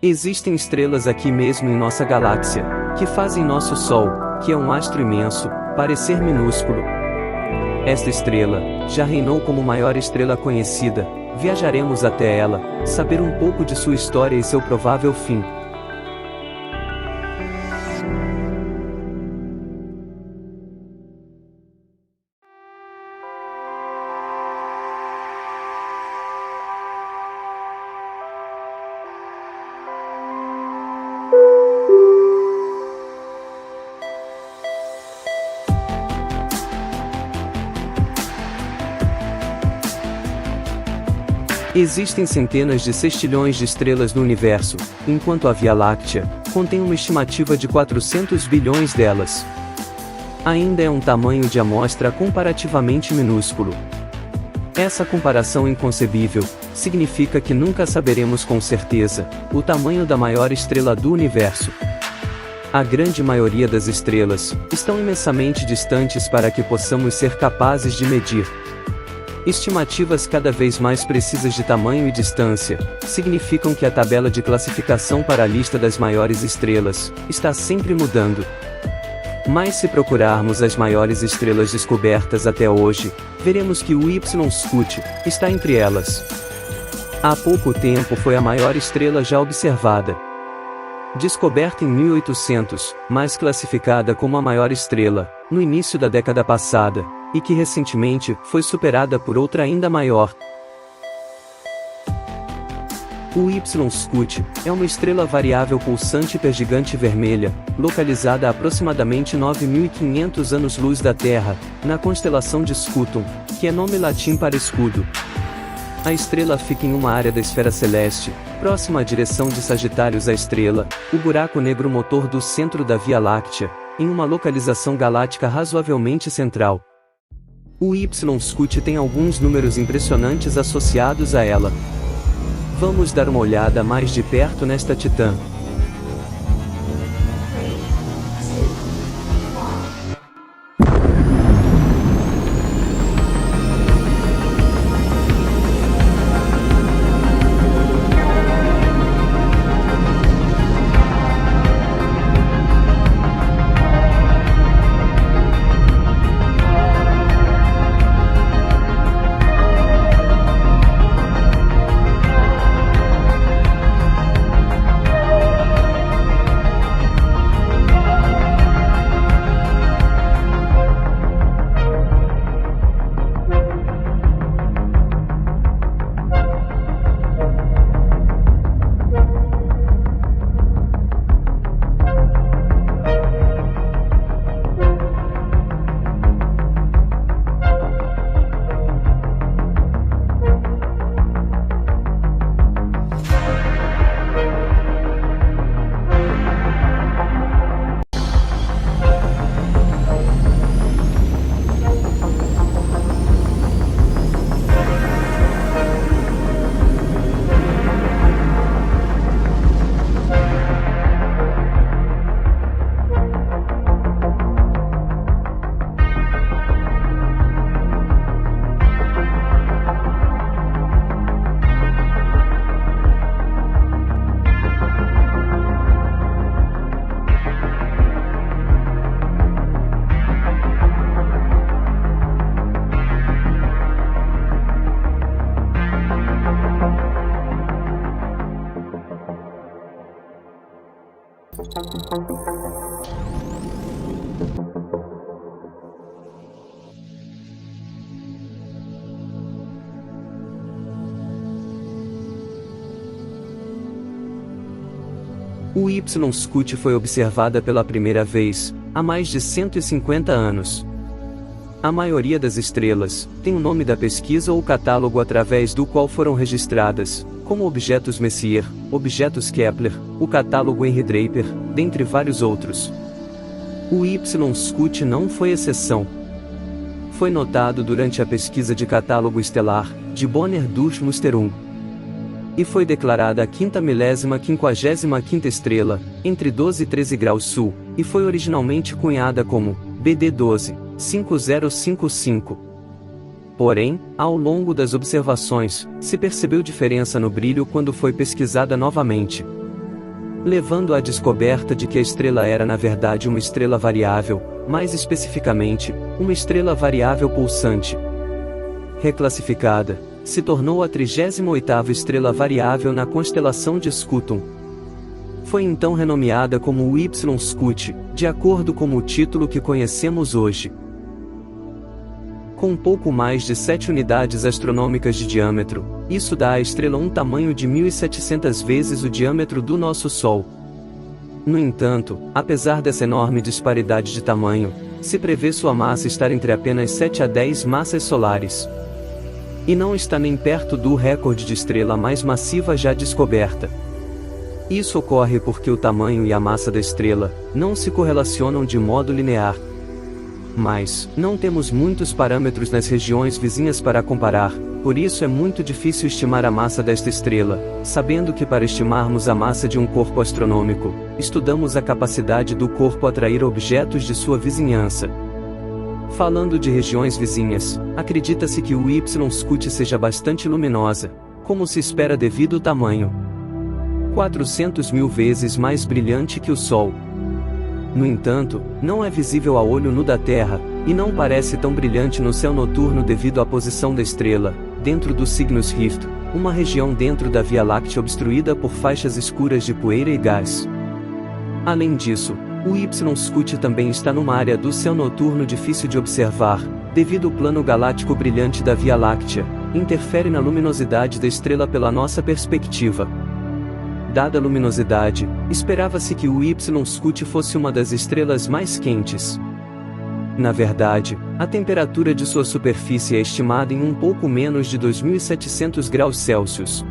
Existem estrelas aqui mesmo em nossa galáxia, que fazem nosso Sol, que é um astro imenso, parecer minúsculo. Esta estrela já reinou como maior estrela conhecida. Viajaremos até ela, saber um pouco de sua história e seu provável fim. Existem centenas de sextilhões de estrelas no universo, enquanto a Via Láctea contém uma estimativa de 400 bilhões delas. Ainda é um tamanho de amostra comparativamente minúsculo. Essa comparação inconcebível significa que nunca saberemos com certeza o tamanho da maior estrela do universo. A grande maioria das estrelas estão imensamente distantes para que possamos ser capazes de medir. Estimativas cada vez mais precisas de tamanho e distância significam que a tabela de classificação para a lista das maiores estrelas está sempre mudando. Mas se procurarmos as maiores estrelas descobertas até hoje, veremos que o Y-Scuti está entre elas. Há pouco tempo foi a maior estrela já observada. Descoberta em 1800, mas classificada como a maior estrela no início da década passada, e que recentemente foi superada por outra ainda maior. O Y-Scuti é uma estrela variável pulsante hipergigante vermelha, localizada a aproximadamente 9.500 anos-luz da Terra, na constelação de Scutum, que é nome latim para escudo. A estrela fica em uma área da esfera celeste, próxima à direção de Sagitários à estrela, o buraco negro motor do centro da Via Láctea, em uma localização galáctica razoavelmente central. O Y-Scuti tem alguns números impressionantes associados a ela. Vamos dar uma olhada mais de perto nesta titã. O Y-Scuti foi observada pela primeira vez há mais de 150 anos. A maioria das estrelas tem o nome da pesquisa ou catálogo através do qual foram registradas, como objetos Messier, objetos Kepler, o catálogo Henry Draper, dentre vários outros. O Y-Scuti não foi exceção. Foi notado durante a pesquisa de catálogo estelar de Bonner-Durch-Muster 1. E foi declarada a 5.055ª estrela, entre 12 e 13 graus sul, e foi originalmente cunhada como BD12 5055. Porém, ao longo das observações, se percebeu diferença no brilho quando foi pesquisada novamente. levando à descoberta de que a estrela era na verdade uma estrela variável, mais especificamente, uma estrela variável pulsante. Reclassificada, se tornou a 38ª estrela variável na constelação de Scutum. Foi então renomeada como o Y Scuti, de acordo com o título que conhecemos hoje. Com pouco mais de 7 unidades astronômicas de diâmetro, isso dá à estrela um tamanho de 1.700 vezes o diâmetro do nosso Sol. No entanto, apesar dessa enorme disparidade de tamanho, se prevê sua massa estar entre apenas 7 a 10 massas solares. E não está nem perto do recorde de estrela mais massiva já descoberta. Isso ocorre porque o tamanho e a massa da estrela não se correlacionam de modo linear. Mas, não temos muitos parâmetros nas regiões vizinhas para comparar, por isso é muito difícil estimar a massa desta estrela, sabendo que para estimarmos a massa de um corpo astronômico, estudamos a capacidade do corpo atrair objetos de sua vizinhança. Falando de regiões vizinhas, acredita-se que o Y Scuti seja bastante luminosa, como se espera devido ao tamanho. 400.000 vezes mais brilhante que o Sol. No entanto, não é visível a olho nu da Terra, e não parece tão brilhante no céu noturno devido à posição da estrela, dentro do Cygnus Rift, uma região dentro da Via Láctea obstruída por faixas escuras de poeira e gás. Além disso, o Y Scuti também está numa área do céu noturno difícil de observar, devido ao plano galáctico brilhante da Via Láctea, interfere na luminosidade da estrela pela nossa perspectiva. Dada a luminosidade, esperava-se que o Y Scuti fosse uma das estrelas mais quentes. Na verdade, a temperatura de sua superfície é estimada em um pouco menos de 2.700 graus Celsius.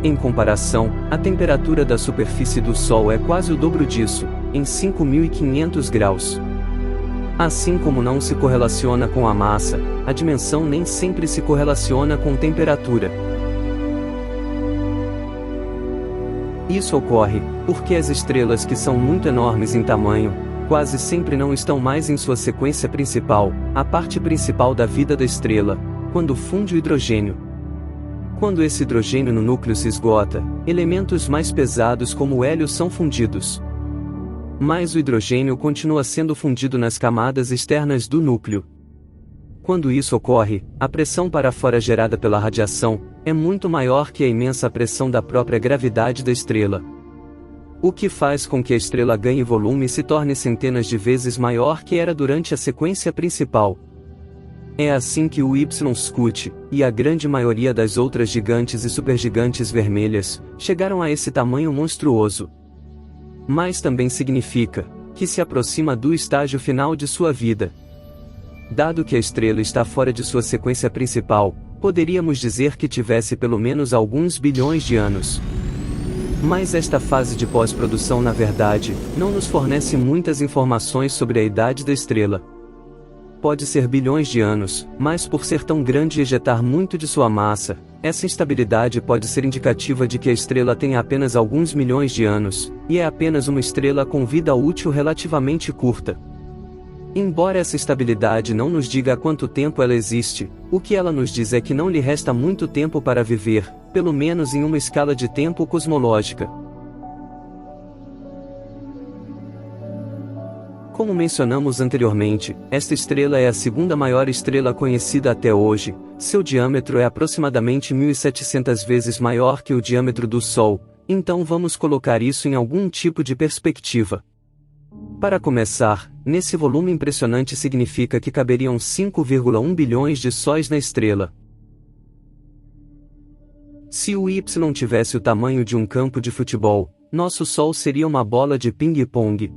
Em comparação, a temperatura da superfície do Sol é quase o dobro disso, em 5.500 graus. Assim como não se correlaciona com a massa, a dimensão nem sempre se correlaciona com temperatura. Isso ocorre porque as estrelas que são muito enormes em tamanho, quase sempre não estão mais em sua sequência principal, a parte principal da vida da estrela, quando funde o hidrogênio. Quando esse hidrogênio no núcleo se esgota, elementos mais pesados como o hélio são fundidos. Mas o hidrogênio continua sendo fundido nas camadas externas do núcleo. Quando isso ocorre, a pressão para fora gerada pela radiação é muito maior que a imensa pressão da própria gravidade da estrela. O que faz com que a estrela ganhe volume e se torne centenas de vezes maior que era durante a sequência principal. É assim que o Y Scuti, e a grande maioria das outras gigantes e supergigantes vermelhas, chegaram a esse tamanho monstruoso. Mas também significa que se aproxima do estágio final de sua vida. Dado que a estrela está fora de sua sequência principal, poderíamos dizer que tivesse pelo menos alguns bilhões de anos. Mas esta fase de pós-produção na verdade, não nos fornece muitas informações sobre a idade da estrela. Pode ser bilhões de anos, mas por ser tão grande e ejetar muito de sua massa, essa instabilidade pode ser indicativa de que a estrela tenha apenas alguns milhões de anos, e é apenas uma estrela com vida útil relativamente curta. Embora essa estabilidade não nos diga há quanto tempo ela existe, o que ela nos diz é que não lhe resta muito tempo para viver, pelo menos em uma escala de tempo cosmológica. Como mencionamos anteriormente, esta estrela é a segunda maior estrela conhecida até hoje, seu diâmetro é aproximadamente 1.700 vezes maior que o diâmetro do Sol, então vamos colocar isso em algum tipo de perspectiva. Para começar, nesse volume impressionante significa que caberiam 5,1 bilhões de sóis na estrela. Se o Y tivesse o tamanho de um campo de futebol, nosso Sol seria uma bola de ping-pong.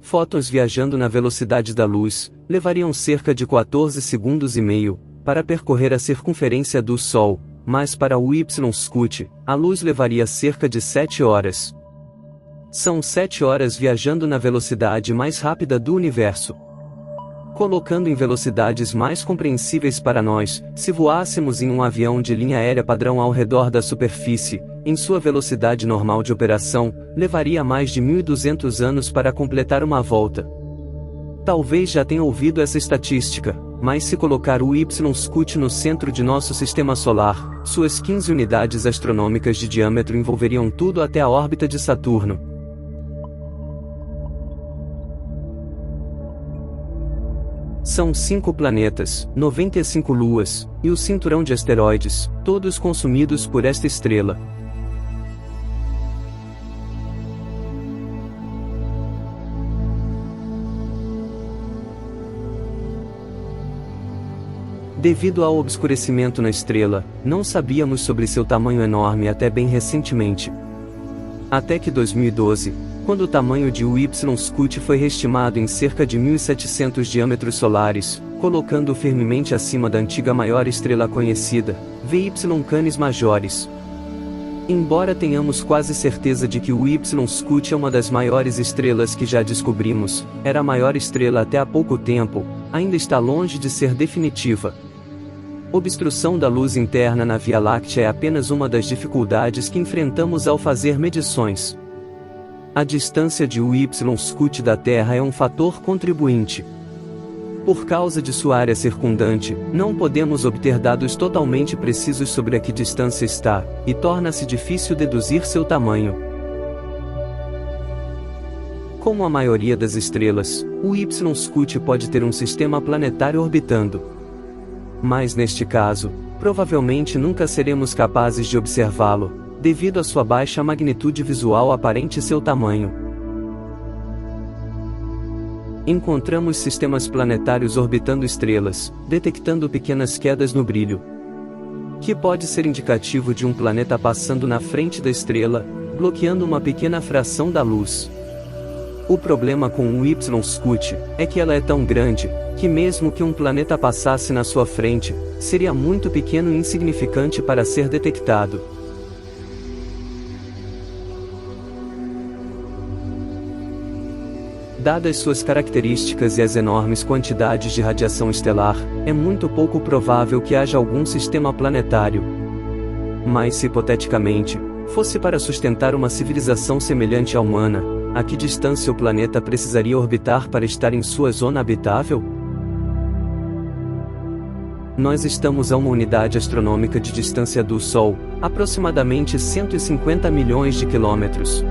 Fótons viajando na velocidade da luz, levariam cerca de 14 segundos e meio, para percorrer a circunferência do Sol, mas para o Y Scuti, a luz levaria cerca de 7 horas. São 7 horas viajando na velocidade mais rápida do universo. Colocando em velocidades mais compreensíveis para nós, se voássemos em um avião de linha aérea padrão ao redor da superfície, em sua velocidade normal de operação, levaria mais de 1.200 anos para completar uma volta. Talvez já tenha ouvido essa estatística. mas se colocar o Y-Scuti no centro de nosso sistema solar, suas 15 unidades astronômicas de diâmetro envolveriam tudo até a órbita de Saturno. São 5 planetas, 95 luas, e o cinturão de asteroides, todos consumidos por esta estrela. Devido ao obscurecimento na estrela, não sabíamos sobre seu tamanho enorme até bem recentemente. Até que 2012, quando o tamanho de Y-Scuti foi estimado em cerca de 1.700 diâmetros solares, colocando-o firmemente acima da antiga maior estrela conhecida, VY Canis Majoris. Embora tenhamos quase certeza de que o Y-Scuti é uma das maiores estrelas que já descobrimos, era a maior estrela até há pouco tempo, ainda está longe de ser definitiva. Obstrução da luz interna na Via Láctea é apenas uma das dificuldades que enfrentamos ao fazer medições. A distância de Y-Scuti da Terra é um fator contribuinte. Por causa de sua área circundante, não podemos obter dados totalmente precisos sobre a que distância está, e torna-se difícil deduzir seu tamanho. Como a maioria das estrelas, o Y-Scuti pode ter um sistema planetário orbitando. Mas neste caso, provavelmente nunca seremos capazes de observá-lo, devido à sua baixa magnitude visual aparente e seu tamanho. Encontramos sistemas planetários orbitando estrelas, detectando pequenas quedas no brilho, que pode ser indicativo de um planeta passando na frente da estrela, bloqueando uma pequena fração da luz. O problema com o Y-Scuti é que ela é tão grande, que mesmo que um planeta passasse na sua frente, seria muito pequeno e insignificante para ser detectado. Dadas suas características e as enormes quantidades de radiação estelar, é muito pouco provável que haja algum sistema planetário. Mas se hipoteticamente, fosse para sustentar uma civilização semelhante à humana, a que distância o planeta precisaria orbitar para estar em sua zona habitável? Nós estamos a uma unidade astronômica de distância do Sol, aproximadamente 150 milhões de quilômetros.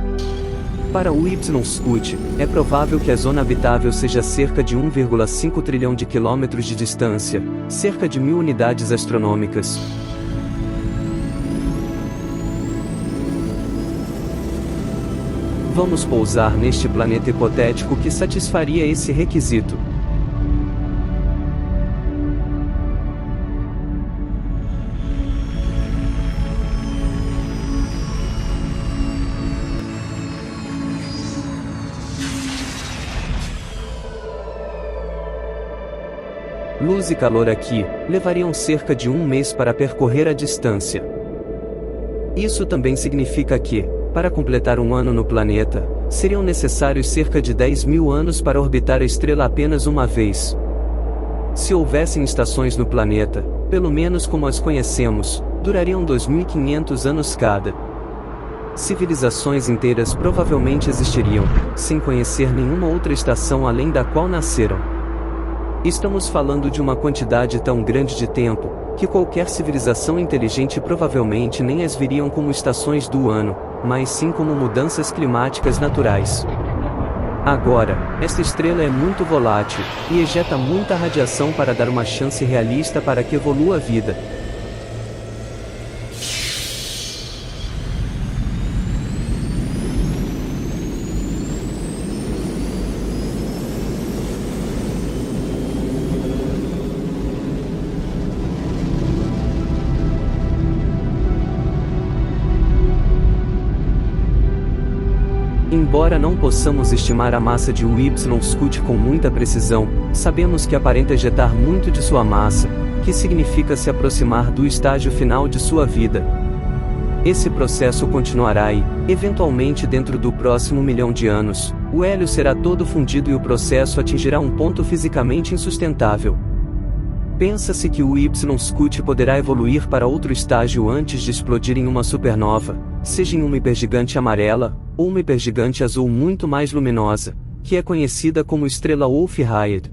Para o Y-Scuti, é provável que a zona habitável seja cerca de 1,5 trilhão de quilômetros de distância, cerca de 1.000 unidades astronômicas. Vamos pousar neste planeta hipotético que satisfaria esse requisito. Luz e calor aqui levariam cerca de um mês para percorrer a distância. Isso também significa que, para completar um ano no planeta, seriam necessários cerca de 10.000 anos para orbitar a estrela apenas uma vez. Se houvessem estações no planeta, pelo menos como as conhecemos, durariam 2.500 anos cada. Civilizações inteiras provavelmente existiriam, sem conhecer nenhuma outra estação além da qual nasceram. Estamos falando de uma quantidade tão grande de tempo, que qualquer civilização inteligente provavelmente nem as viriam como estações do ano, mas sim como mudanças climáticas naturais. Agora, esta estrela é muito volátil, e ejeta muita radiação para dar uma chance realista para que evolua a vida. Embora não possamos estimar a massa de Y-Scuti com muita precisão, sabemos que aparenta ejetar muito de sua massa, que significa se aproximar do estágio final de sua vida. Esse processo continuará e, eventualmente dentro do próximo 1 milhão de anos, o hélio será todo fundido e o processo atingirá um ponto fisicamente insustentável. Pensa-se que o Y-Scuti poderá evoluir para outro estágio antes de explodir em uma supernova, seja em uma hipergigante amarela, ou uma hipergigante azul muito mais luminosa, que é conhecida como estrela Wolf-Rayet.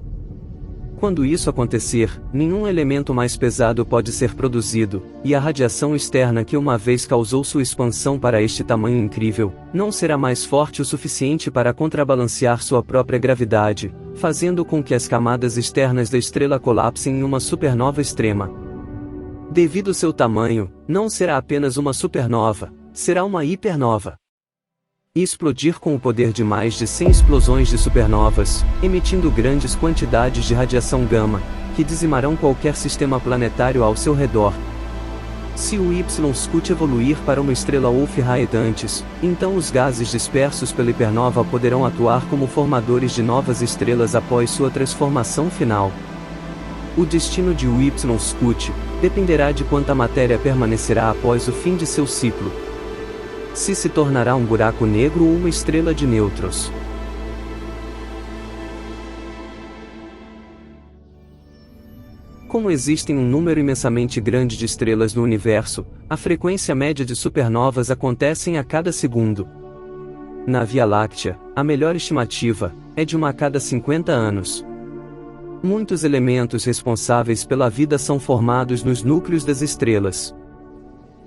Quando isso acontecer, nenhum elemento mais pesado pode ser produzido, e a radiação externa que uma vez causou sua expansão para este tamanho incrível, não será mais forte o suficiente para contrabalancear sua própria gravidade, fazendo com que as camadas externas da estrela colapsem em uma supernova extrema. Devido ao seu tamanho, não será apenas uma supernova, será uma hipernova. E explodir com o poder de mais de 100 explosões de supernovas, emitindo grandes quantidades de radiação gama, que dizimarão qualquer sistema planetário ao seu redor. Se o Y-Scut evoluir para uma estrela Wolf-Rayet antes, então os gases dispersos pela hipernova poderão atuar como formadores de novas estrelas após sua transformação final. O destino de Y-Scut dependerá de quanta matéria permanecerá após o fim de seu ciclo. Se tornará um buraco negro ou uma estrela de nêutrons. Como existem um número imensamente grande de estrelas no universo, a frequência média de supernovas acontecem a cada segundo. Na Via Láctea, a melhor estimativa é de uma a cada 50 anos. Muitos elementos responsáveis pela vida são formados nos núcleos das estrelas.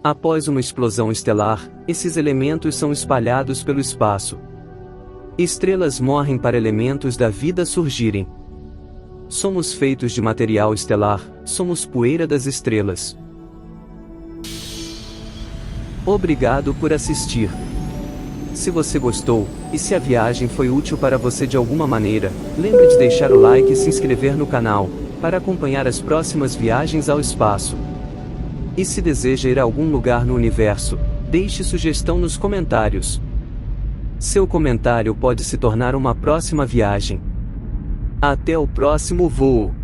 Após uma explosão estelar, esses elementos são espalhados pelo espaço. Estrelas morrem para elementos da vida surgirem. Somos feitos de material estelar, somos poeira das estrelas. Obrigado por assistir. Se você gostou, e se a viagem foi útil para você de alguma maneira, lembre de deixar o like e se inscrever no canal, para acompanhar as próximas viagens ao espaço. E se deseja ir a algum lugar no universo, deixe sugestão nos comentários. Seu comentário pode se tornar uma próxima viagem. Até o próximo voo!